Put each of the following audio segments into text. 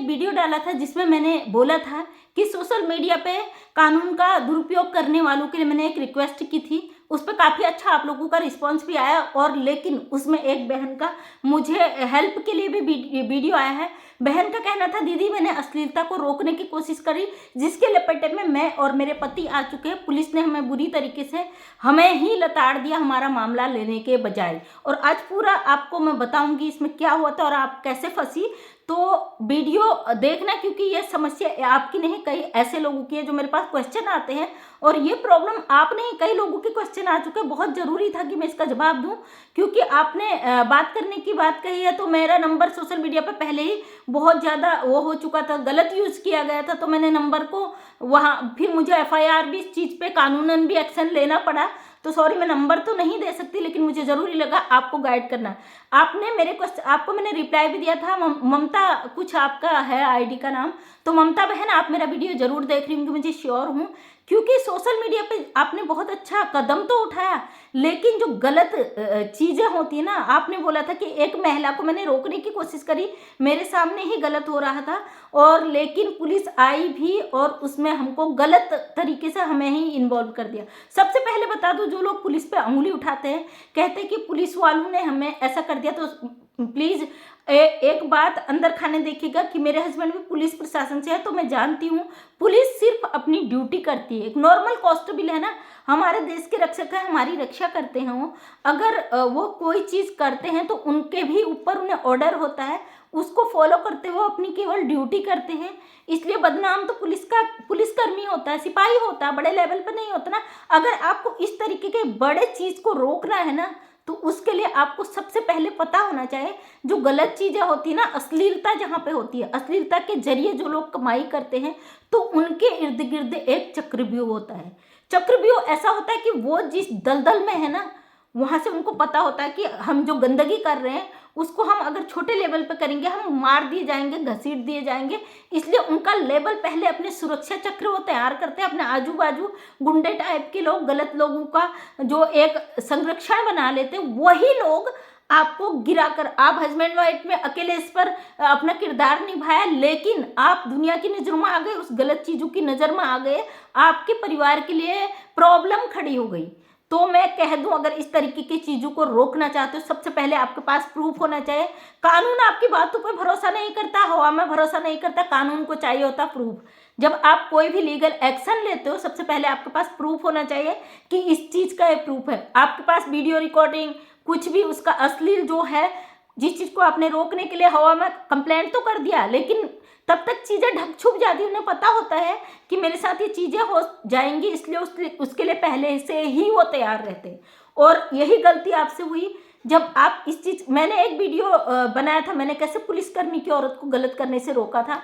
एक वीडियो डाला था जिसमें मैंने बोला था कि सोशल मीडिया पे कानून का दुरुपयोग करने वालों के लिए मैंने एक रिक्वेस्ट की थी। उस पर काफ़ी अच्छा आप लोगों का रिस्पांस भी आया और लेकिन उसमें एक बहन का मुझे हेल्प के लिए भी वीडियो आया है। बहन का कहना था, दीदी मैंने अश्लीलता को रोकने की कोशिश करी जिसके लपेटे में मैं और मेरे पति आ चुके हैं। पुलिस ने हमें बुरी तरीके से हमें ही लताड़ दिया हमारा मामला लेने के बजाय। और आज पूरा आपको मैं बताऊंगी इसमें क्या हुआ था और आप कैसे फंसी। तो वीडियो देखना, क्योंकि ये समस्या आपकी नहीं, कई ऐसे लोगों की है जो मेरे पास क्वेश्चन आते हैं और ये प्रॉब्लम आप नहीं, कई लोगों के क्वेश्चन आ चुके हैं। बहुत ज़रूरी था कि मैं इसका जवाब दूं, क्योंकि आपने बात करने की बात कही है। तो मेरा नंबर सोशल मीडिया पर पहले ही बहुत ज़्यादा वो हो चुका था, गलत यूज़ किया गया था। तो मैंने नंबर को वहाँ फिर मुझे FIR भी इस चीज़ पे कानूनन भी एक्शन लेना पड़ा। तो सॉरी, मैं नंबर तो नहीं दे सकती, लेकिन मुझे ज़रूरी लगा आपको गाइड करना। आपने मेरे क्वेश्चन, आपको मैंने रिप्लाई भी दिया था। ममता कुछ आपका है आईडी का नाम। तो ममता बहन, आप मेरा वीडियो ज़रूर देख रही होंगी, मुझे श्योर हूँ, क्योंकि सोशल मीडिया पे आपने बहुत अच्छा कदम तो उठाया, लेकिन जो गलत चीज़ें होती है ना, आपने बोला था कि एक महिला को मैंने रोकने की कोशिश करी, मेरे सामने ही गलत हो रहा था, और लेकिन पुलिस आई भी और उसमें हमको गलत तरीके से हमें ही इन्वॉल्व कर दिया। सबसे पहले बता दूं, जो लोग पुलिस पे उंगली उठाते हैं, कहते हैं कि पुलिस वालों ने हमें ऐसा कर दिया, तो प्लीज़ एक बात अंदर खाने देखिएगा कि मेरे हस्बैंड भी पुलिस प्रशासन से है, तो मैं जानती हूँ पुलिस सिर्फ अपनी ड्यूटी करती है। एक नॉर्मल कांस्टेबल है ना, हमारे देश के रक्षक है, हमारी रक्षा करते हैं वो। अगर वो कोई चीज़ करते हैं तो उनके भी ऊपर उन्हें ऑर्डर होता है, उसको फॉलो करते हुए अपनी केवल ड्यूटी करते हैं। इसलिए बदनाम तो पुलिसकर्मी होता है, सिपाही होता है, बड़े लेवल पर नहीं होता ना। अगर आपको इस तरीके के बड़े चीज़ को रोकना है ना, तो उसके लिए आपको सबसे पहले पता होना चाहिए जो गलत चीज़ें होती है ना, अश्लीलता जहाँ पे होती है, अश्लीलता के जरिए जो लोग कमाई करते हैं, तो उनके इर्द गिर्द एक चक्रव्यूह होता है। चक्रव्यूह ऐसा होता है कि वो जिस दलदल में है ना, वहाँ से उनको पता होता है कि हम जो गंदगी कर रहे हैं उसको हम अगर छोटे लेवल पे करेंगे, हम मार दिए जाएंगे, घसीट दिए जाएंगे। इसलिए उनका लेवल पहले अपने सुरक्षा चक्र वो तैयार करते हैं, अपने आजू बाजू गुंडे टाइप के लोग, गलत लोगों का जो एक संरक्षण बना लेते हैं, वही लोग आपको गिराकर, आप हस्बैंड वाइफ में अकेले इस पर अपना किरदार निभाया, लेकिन आप दुनिया की नज़र में आ गए, उस गलत चीज़ों की नज़र में आ गए, आपके परिवार के लिए प्रॉब्लम खड़ी हो गई। तो मैं कह दूं, अगर इस तरीके की चीज़ों को रोकना चाहते हो, सबसे पहले आपके पास प्रूफ होना चाहिए। कानून आपकी बातों पर भरोसा नहीं करता, हवा में भरोसा नहीं करता, कानून को चाहिए होता प्रूफ। जब आप कोई भी लीगल एक्शन लेते हो, सबसे पहले आपके पास प्रूफ होना चाहिए कि इस चीज़ का ये प्रूफ है। आपके पास वीडियो रिकॉर्डिंग कुछ भी, उसका अश्लील जो है, जिस चीज़ को आपने रोकने के लिए हवा में कंप्लेंट तो कर दिया, लेकिन तब तक चीज़ें ढक छुप जाती, उन्हें पता होता है कि मेरे साथ ये चीज़ें हो जाएंगी, इसलिए उसके लिए पहले से ही वो तैयार रहते हैं। और यही गलती आपसे हुई जब आप इस चीज़, मैंने एक वीडियो बनाया था, मैंने कैसे पुलिसकर्मी की औरत को गलत करने से रोका था,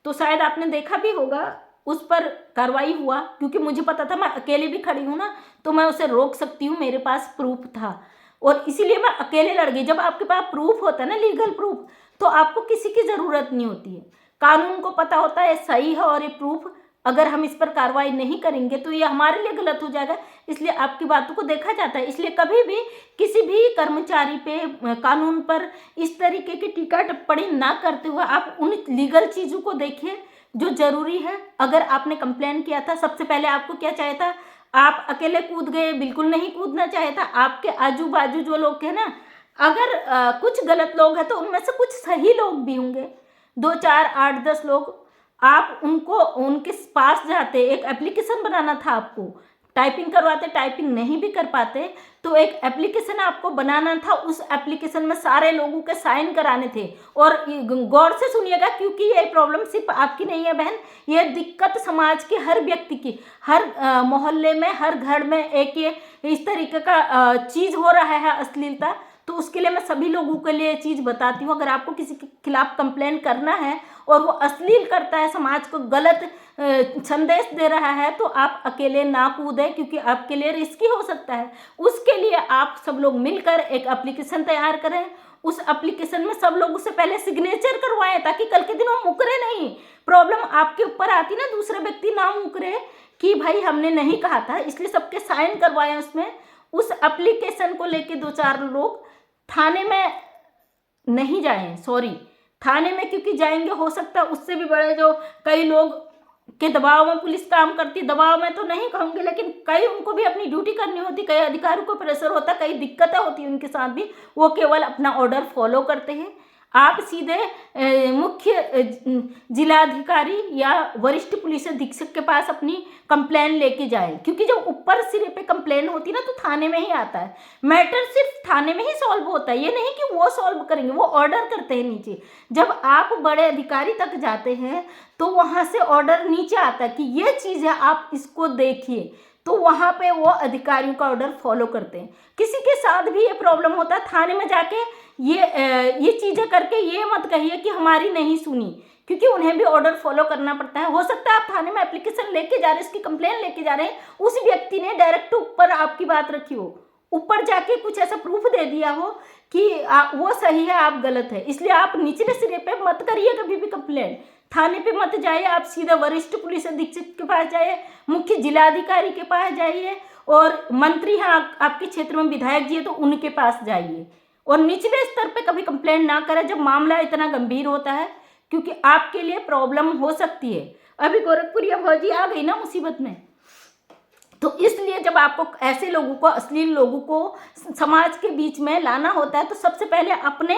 तो शायद आपने देखा भी होगा। उस पर कार्रवाई हुआ, क्योंकि मुझे पता था मैं अकेले भी खड़ी हूँ ना, तो मैं उसे रोक सकती हूँ, मेरे पास प्रूफ था, और इसीलिए मैं अकेले लड़ गई। जब आपके पास प्रूफ होता है ना, लीगल प्रूफ, तो आपको किसी की ज़रूरत नहीं होती है। कानून को पता होता है सही है, और ये प्रूफ अगर हम इस पर कार्रवाई नहीं करेंगे तो ये हमारे लिए गलत हो जाएगा, इसलिए आपकी बातों को देखा जाता है। इसलिए कभी भी किसी भी कर्मचारी पे, कानून पर इस तरीके की टीका टिप्पणी ना करते हुए आप उन लीगल चीज़ों को देखिए जो ज़रूरी है। अगर आपने कंप्लेन किया था, सबसे पहले आपको क्या चाहिए था? आप अकेले कूद गए, बिल्कुल नहीं कूदना चाहिए था। आपके आजू बाजू जो लोग हैं ना, अगर कुछ गलत लोग हैं तो उनमें से कुछ सही लोग भी होंगे, 2 4 8 10 लोग, आप उनको उनके पास जाते, एक एप्लीकेशन बनाना था आपको, टाइपिंग करवाते, टाइपिंग नहीं भी कर पाते तो एक एप्लीकेशन आपको बनाना था, उस एप्लीकेशन में सारे लोगों के साइन कराने थे। और गौर से सुनिएगा, क्योंकि ये प्रॉब्लम सिर्फ आपकी नहीं है बहन, ये दिक्कत समाज के हर व्यक्ति की, हर मोहल्ले में, हर घर में एक ये इस तरीके का चीज़ हो रहा है, अश्लीलता। तो उसके लिए मैं सभी लोगों के लिए चीज़ बताती हूँ। अगर आपको किसी के खिलाफ कंप्लेन करना है और वो अश्लील करता है, समाज को गलत संदेश दे रहा है, तो आप अकेले ना कूदें, क्योंकि आपके लिए रिस्की हो सकता है। उसके लिए आप सब लोग मिलकर एक एप्लीकेशन तैयार करें। उस एप्लीकेशन में सब लोगों से पहले सिग्नेचर करवाएं, ताकि कल के दिन वो मुकरे नहीं। प्रॉब्लम आपके ऊपर आती ना, दूसरे व्यक्ति ना मुकरे कि भाई हमने नहीं कहा था, इसलिए सबके साइन करवाएं उसमें। उस एप्लीकेशन को लेके 2 4 लोग थाने में नहीं जाएं, सॉरी, थाने में क्योंकि जाएंगे, हो सकता है उससे भी बड़े जो कई लोग के दबाव में पुलिस काम करती, दबाव में तो नहीं कहूँगी, लेकिन कई उनको भी अपनी ड्यूटी करनी होती, कई अधिकारियों को प्रेशर होता, कई दिक्कतें होती उनके साथ भी, वो केवल अपना ऑर्डर फॉलो करते हैं। आप सीधे मुख्य जिलाधिकारी या वरिष्ठ पुलिस अधीक्षक के पास अपनी कंप्लेन लेके जाएं, क्योंकि जब ऊपर सिरे पे कंप्लेन होती है ना तो थाने में ही आता है। मैटर सिर्फ थाने में ही सॉल्व होता है, ये नहीं कि वो सॉल्व करेंगे, वो ऑर्डर करते हैं नीचे। जब आप बड़े अधिकारी तक जाते हैं तो वहाँ से ऑर्डर नीचे आता है कि ये चीज़ है, आप इसको देखिए, तो वहाँ पे वो अधिकारियों का ऑर्डर फॉलो करते हैं। किसी के साथ भी ये प्रॉब्लम होता है, थाने में जाके ये चीज़ें करके ये मत कहिए कि हमारी नहीं सुनी, क्योंकि उन्हें भी ऑर्डर फॉलो करना पड़ता है। हो सकता है आप थाने में एप्लीकेशन लेके जा रहे हैं, उसकी कंप्लेन लेके जा रहे हैं, उस व्यक्ति ने डायरेक्ट ऊपर आपकी बात रखी हो, ऊपर जाके कुछ ऐसा प्रूफ दे दिया हो कि वो सही है, आप गलत है। इसलिए आप निचले सिरे पे मत करिए कभी भी कंप्लेन, थाने पे मत जाइए, आप सीधा वरिष्ठ पुलिस अधीक्षक के पास जाइए, मुख्य जिलाधिकारी के पास जाइए, और मंत्री हैं आपके क्षेत्र में, विधायक जी है तो उनके पास जाइए, और निचले स्तर पे कभी कंप्लेंट ना करें जब मामला इतना गंभीर होता है, क्योंकि आपके लिए प्रॉब्लम हो सकती है। अभी गोरखपुरिया फौजी आ गई ना मुसीबत में, तो इसलिए जब आपको ऐसे लोगों को, अश्लील लोगों को समाज के बीच में लाना होता है तो सबसे पहले अपने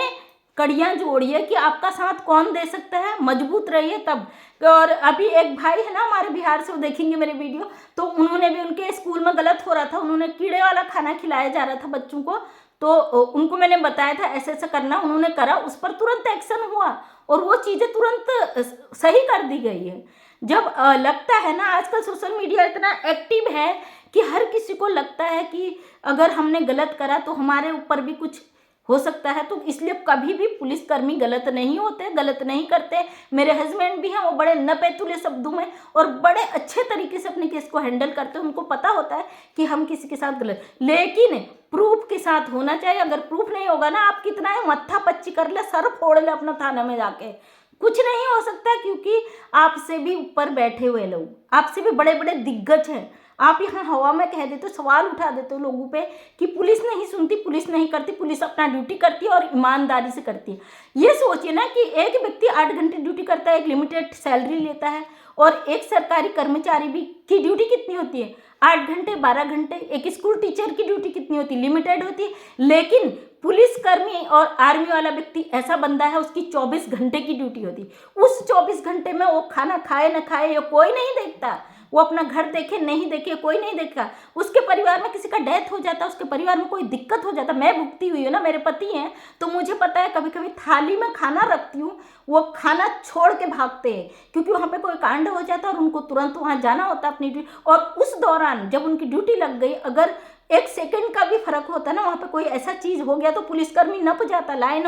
कड़ियाँ जोड़िए कि आपका साथ कौन दे सकता है, मजबूत रहिए तब। और अभी एक भाई है ना हमारे बिहार से, वो देखेंगे मेरे वीडियो, तो उन्होंने भी, उनके स्कूल में गलत हो रहा था, उन्होंने कीड़े वाला खाना खिलाया जा रहा था बच्चों को, तो उनको मैंने बताया था ऐसे ऐसे करना, उन्होंने करा, उस पर तुरंत एक्शन हुआ और वो चीज़ें तुरंत सही कर दी गई है। जब लगता है ना, आजकल सोशल मीडिया इतना एक्टिव है कि हर किसी को लगता है कि अगर हमने गलत करा तो हमारे ऊपर भी कुछ हो सकता है, तो इसलिए कभी भी पुलिसकर्मी गलत नहीं होते, गलत नहीं करते। मेरे हस्बैंड भी हैं, वो बड़े नपेतुले शब्दों में और बड़े अच्छे तरीके से अपने केस को हैंडल करते हैं। उनको पता होता है कि हम किसी के साथ गलत, लेकिन प्रूफ के साथ होना चाहिए। अगर प्रूफ नहीं होगा ना, आप कितना है मत्था पच्ची कर ले, सर फोड़ ले अपना थाना में जाके, कुछ नहीं हो सकता, क्योंकि आपसे भी ऊपर बैठे हुए लोग, आपसे भी बड़े बड़े दिग्गज हैं। आप यहाँ हवा में कह देते हो, सवाल उठा देते हो लोगों पे कि पुलिस नहीं सुनती, पुलिस नहीं करती, पुलिस अपना ड्यूटी करती है और ईमानदारी से करती है। ये सोचिए ना कि एक व्यक्ति 8 घंटे ड्यूटी करता है, एक लिमिटेड सैलरी लेता है, और एक सरकारी कर्मचारी भी की ड्यूटी कितनी होती है, 8 घंटे 12 घंटे। एक स्कूल टीचर की ड्यूटी कितनी होती है, लिमिटेड होती है। लेकिन पुलिसकर्मी और आर्मी वाला व्यक्ति ऐसा बंदा है, उसकी 24 घंटे की ड्यूटी होती है। उस 24 घंटे में वो खाना खाए न खाए ये कोई नहीं देखता, वो अपना घर देखे नहीं देखे कोई नहीं देखा। उसके परिवार में किसी का डेथ हो जाता, उसके परिवार में कोई दिक्कत हो जाता, मैं भुगती हुई हूँ ना, मेरे पति हैं तो मुझे पता है, कभी कभी थाली में खाना रखती हूँ, वो खाना छोड़ के भागते हैं, क्योंकि वहाँ पे कोई कांड हो जाता है और उनको तुरंत वहाँ जाना होता है अपनी ड्यूटी। और उस दौरान जब उनकी ड्यूटी लग गई, अगर 1 सेकंड का भी फर्क होता है ना, वहाँ पे कोई ऐसा चीज़ हो गया तो पुलिसकर्मी नप जाता, लाइन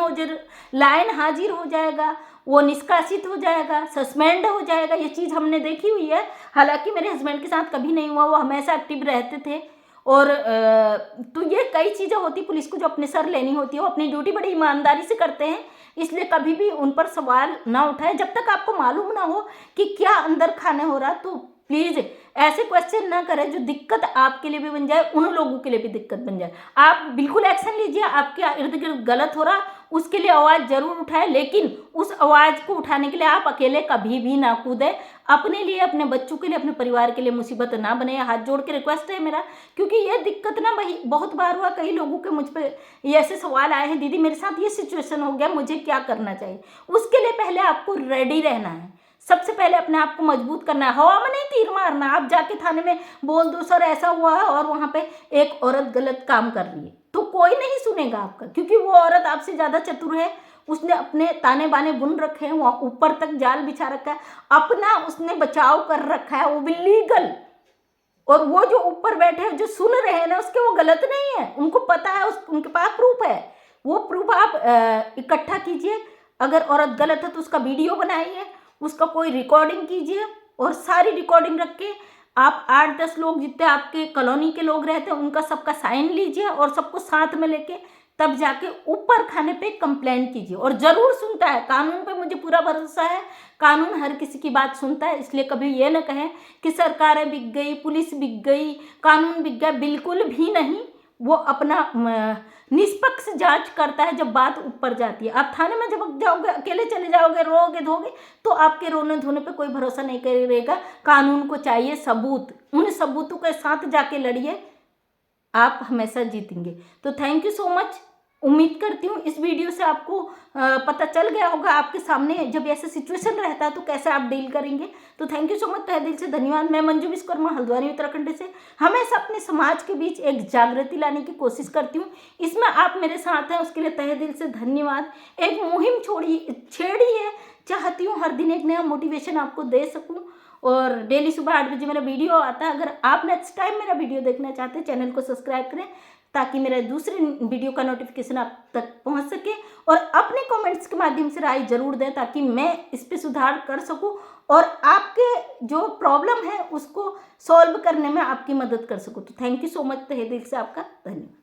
हाजिर हो जाएगा, वो निष्कासित हो जाएगा, सस्पेंड हो जाएगा। ये चीज़ हमने देखी हुई है। हालांकि मेरे हस्बैंड के साथ कभी नहीं हुआ, वो हमेशा एक्टिव रहते थे। और तो ये कई चीज़ें होती पुलिस को जो अपने सर लेनी होती है, वो अपनी ड्यूटी बड़ी ईमानदारी से करते हैं, इसलिए कभी भी उन पर सवाल ना उठाए जब तक आपको मालूम ना हो कि क्या अंदर खाने हो रहा। तो प्लीज़ ऐसे क्वेश्चन ना करें जो दिक्कत आपके लिए भी बन जाए, उन लोगों के लिए भी दिक्कत बन जाए। आप बिल्कुल एक्शन लीजिए, आपके इर्द गिर्द गलत हो रहा उसके लिए आवाज़ जरूर उठाए, लेकिन उस आवाज़ को उठाने के लिए आप अकेले कभी भी ना कूदें। अपने लिए, अपने बच्चों के लिए, अपने परिवार के लिए मुसीबत ना बने, हाथ जोड़ के रिक्वेस्ट है मेरा। क्योंकि ये दिक्कत ना वही बहुत बार हुआ, कई लोगों के मुझ पर ये ऐसे सवाल आए हैं, दीदी मेरे साथ ये सिचुएशन हो गया, मुझे क्या करना चाहिए। उसके लिए पहले आपको रेडी रहना है, सबसे पहले अपने आप को मजबूत करना है। हवा में नहीं तीर मारना। आप जाके थाने में बोल दो सर ऐसा हुआ है और वहाँ पे एक औरत गलत काम कर रही है, तो कोई नहीं सुनेगा आपका, क्योंकि वो औरत आपसे ज़्यादा चतुर है, उसने अपने ताने बाने बुन रखे हैं, वहाँ ऊपर तक जाल बिछा रखा है, अपना उसने बचाव कर रखा है, वो भी लीगल। और वो जो ऊपर बैठे हैं जो सुन रहे हैं ना, उसके वो गलत नहीं है, उनको पता है, उनके पास प्रूफ है। वो प्रूफ आप इकट्ठा कीजिए। अगर औरत गलत है तो उसका वीडियो बनाइए, उसका कोई रिकॉर्डिंग कीजिए, और सारी रिकॉर्डिंग रख के आप 8-10 लोग जितने आपके कॉलोनी के लोग रहते हैं उनका सबका साइन लीजिए, और सबको साथ में लेके तब जाके ऊपर खाने पे कंप्लेंट कीजिए। और ज़रूर सुनता है कानून पे, मुझे पूरा भरोसा है, कानून हर किसी की बात सुनता है। इसलिए कभी ये ना कहें कि सरकारें बिक गई, पुलिस बिक गई, कानून बिक गया, बिल्कुल भी नहीं। वो अपना निष्पक्ष जांच करता है जब बात ऊपर जाती है। आप थाने में जब जाओगे, अकेले चले जाओगे, रोओगे धोगे, तो आपके रोने धोने पे कोई भरोसा नहीं करेगा। कानून को चाहिए सबूत, उन सबूतों के साथ जाके लड़िए, आप हमेशा जीतेंगे। तो थैंक यू सो मच। उम्मीद करती हूँ इस वीडियो से आपको पता चल गया होगा आपके सामने जब ऐसा सिचुएशन रहता है तो कैसे आप डील करेंगे। तो थैंक यू सो मच, तहे दिल से धन्यवाद। मैं मंजू विश्वकर्मा, हल्द्वानी उत्तराखंड से हमेशा अपने समाज के बीच एक जागृति लाने की कोशिश करती हूँ। इसमें आप मेरे साथ हैं, उसके लिए तहे दिल से धन्यवाद। एक मुहिम छेड़ी है, चाहती हूँ हर दिन एक नया मोटिवेशन आपको दे सकूँ। और डेली सुबह 8 बजे मेरा वीडियो आता है। अगर आप नेक्स्ट टाइम मेरा वीडियो देखना चाहते हैं, चैनल को सब्सक्राइब करें ताकि मेरे दूसरे वीडियो का नोटिफिकेशन आप तक पहुंच सके। और अपने कमेंट्स के माध्यम से राय जरूर दें ताकि मैं इस पे सुधार कर सकूं और आपके जो प्रॉब्लम है उसको सॉल्व करने में आपकी मदद कर सकूं। तो थैंक यू सो मच, तहे दिल से आपका धन्यवाद।